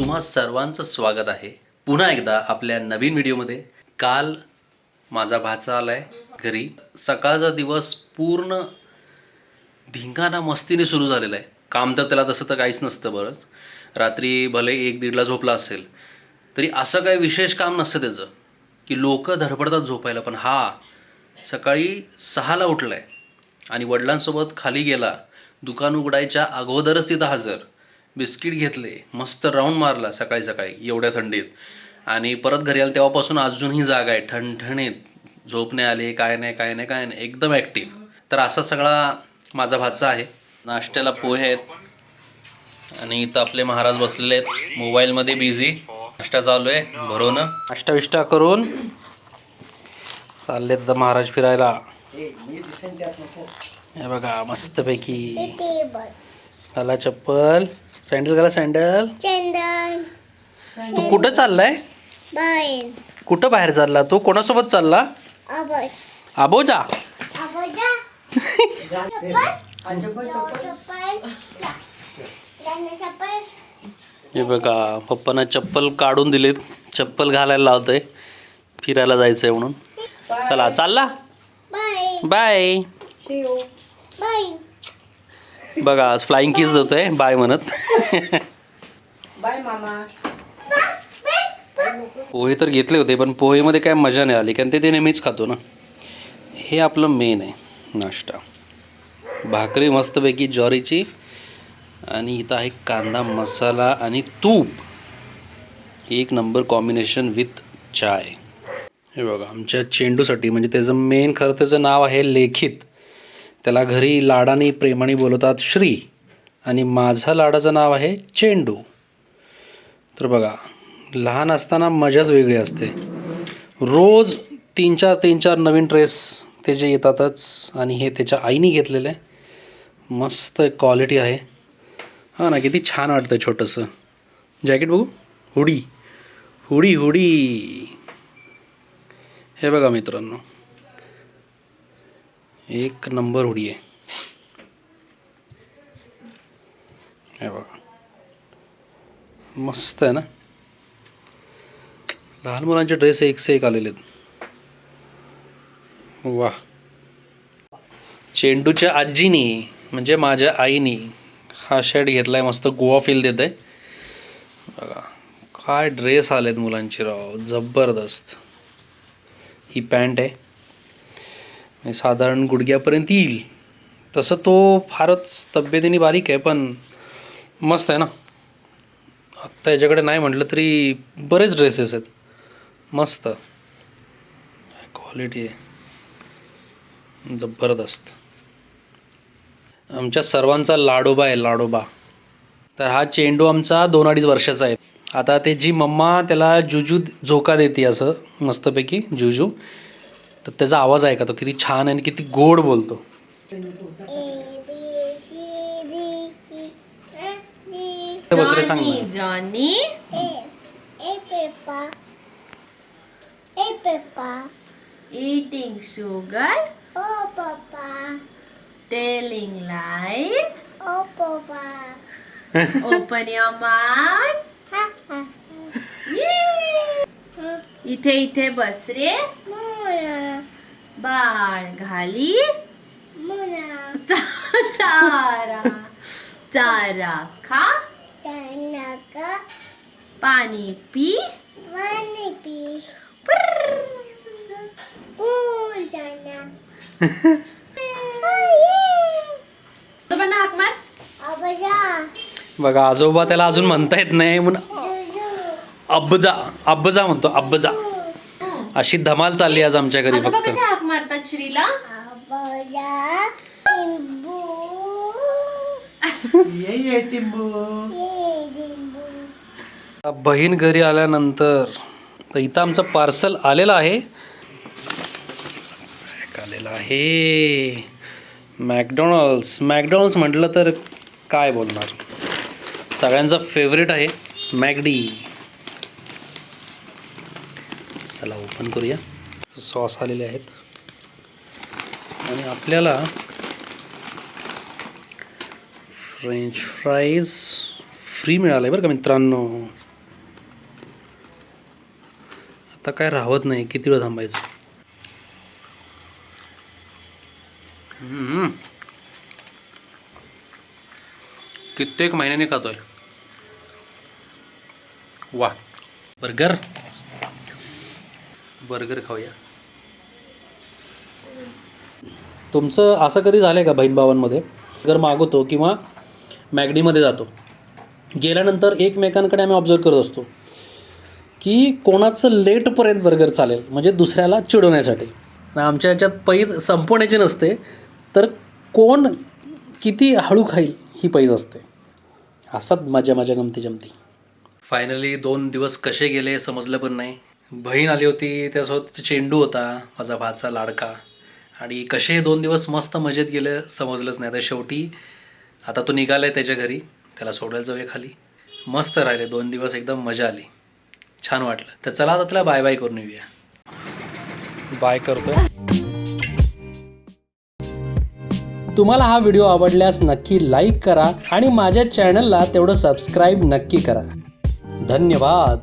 तुम्हा सर्वांचं स्वागत आहे पुन्हा एकदा आपल्या नवीन व्हिडिओमध्ये। काल माझा भाचा आलाय घरी। सकाळचा दिवस पूर्ण धिंगाणा मस्तीने सुरू झालेला आहे। काम तर त्याला तसं तर काहीच नसतं। बरंच रात्री भले 1-1:30ला झोपला असेल तरी असं काही विशेष काम नसतं त्याचं की लोक धडपडतात झोपायला, पण हा सकाळी 6ला उठलाय आणि वडिलांसोबत खाली गेला। दुकान उघडायच्या अगोदरच तिथं हजर, बिस्किट घेतले, मस्त राऊंड मारला सकाळी सकाळी एवढ्या थंडीत, आणि परत घरी आला तेव्हापासून अजूनही जागा आहे, ठणठणीत, झोप नाही आली, काय नाही, एकदम ॲक्टिव्ह। तर असा सगळा माझा भाचा आहे। नाश्त्याला पोहे आहेत आणि इथं आपले महाराज बसलेले आहेत मोबाईलमध्ये बिझी। नाश्ता चालू आहे भरवणं, नाश्ता विष्टा करून चाललेत तर महाराज फिरायला। हे बघा मस्तपैकी घाला चप्पल, सँडल घाला, सँडल। तू कुठं चाललाय? कुठं बाहेर चालला तू? कोणासोबत चालला? आबोजा। हे बघा पप्पांना चप्पल काढून दिलेत, चप्पल घालायला लावतोय, फिरायला जायचंय म्हणून। चला चालला, बाय बघा आज फ्लाइंग किस होतोय बाय म्हणत। बाय मामा। पोहे तर घेतले होते पण पोहेमध्ये काय मजा नाही आली, कारण ते नेहमीच खातो ना। हे आपलं मेन आहे नाश्ता, भाकरी मस्तपैकी ज्वारीची, आणि इथं आहे कांदा मसाला आणि तूप, एक नंबर कॉम्बिनेशन विथ चाय। हे बघा आमच्या चेंडूसाठी, म्हणजे त्याचं मेन खरं त्याचं नाव आहे लेखित, त्याला घरी लाडाने प्रेमाने बोलवतात श्री, आणि माझा लाडाचं नाव आहे चेंडू। तर बघा लहान असताना मजाच वेगळी असते, रोज 3-4 नवीन ड्रेस त्याचे येतातच, आणि हे त्याच्या आईने घेतलेलं आहे, मस्त क्वालिटी आहे। हां ना, किती छान वाटतं छोटंसं जॅकेट बघू, हुडी हुडी हुडी। हे बघा मित्रांनो, एक नंबर हुडी आहे। हे बघा मस्त आहे ना, लहान मुलांचे ड्रेस एक से एक आलेले आहेत। वा, चेंडूच्या आजीनी म्हणजे माझ्या आईनी हा शर्ट घेतलाय, मस्त गोवा फील देत आहे। बघा काय ड्रेस आलेत मुलांचे राव, जबरदस्त। ही पॅन्ट आहे, साधारण गुडघ्यापर्यंत येईल, तसं तो फारच तब्येतीने बारीक आहे, पण मस्त आहे ना। आत्ता याच्याकडे नाही म्हटलं तरी बरेच ड्रेसेस आहेत, मस्त क्वालिटी आहे, जबरदस्त। आमच्या सर्वांचा लाडोबा आहे, लाडोबा। तर हा चेंडू आमचा 2-2.5 वर्षाचा आहे। आता त्याची मम्मा त्याला जुजू झोका देते, असं मस्तपैकी जुजू। तर त्याचा आवाज आहे का, तो किती छान आणि किती गोड बोलतो। Johnny eating sugar, telling lies, open your mouth, इथे इथे बस रे, बाळ घाली, चारा चारा खा, पाणी पी, हाक मार। बघा आजोबा त्याला अजून म्हणता येत नाही म्हणून अब्बजा अब्बजा म्हणतो, अब्बजा। अशी धमाल चालली आज आमच्या घरी। आजोबा फक्त कसे हाक मारतात श्रीला? बहीण घरी आल्यानंतर तर इथं आमचं पार्सल आलेलं आहे, आलेलं आहे मॅकडॉनल्ड्स म्हटलं तर काय बोलणार, सगळ्यांचा फेवरेट आहे मॅकडी। चला ओपन करूया। सॉस आलेले आहेत आणि आपल्याला फ्रेंच फ्राईज फ्री मिळालं आहे बरं का मित्रांनो। आता काय राहत नाही, किती वेळ थांबायचं. कित्येक महिन्याने खातोय. वा, बर्गर खाऊया. तुमचं असं कधी झालं आहे का बहीण भावांमध्ये, बर्गर मागवतो किंवा मॅगडीमध्ये जातो, गेल्यानंतर एकमेकांकडे आम्ही ऑब्झर्व करत असतो की कोणाचं लेटपर्यंत बर्गर चालेल, म्हणजे दुसऱ्याला चिडवण्यासाठी. आमच्या ह्याच्यात पैज संपवण्याची नसते, तर कोण किती हळू खाईल ही पैज असते. असाच माझ्या गमती जमती. फायनली 2 दिवस कसे गेले समजलं पण नाही. बहीण आली होती, त्यासोबत चेंडू होता माझा भाचा लाडका, आणि कसे 2 दिवस मस्त मजेत गेले समजलंच नाही. तर शेवटी आता तो निघाला आहे त्याच्या घरी, त्याला सोडायला जाऊया खाली. मस्त राहिले 2 दिवस, एकदम मजा आली, छान वाटलं. तर चला आता त्याला बाय बाय करून येऊया. बाय करतोय. तुम्हाला हा व्हिडिओ आवडल्यास नक्की लाईक करा आणि माझ्या चॅनलला तेवढं सबस्क्राईब नक्की करा. धन्यवाद.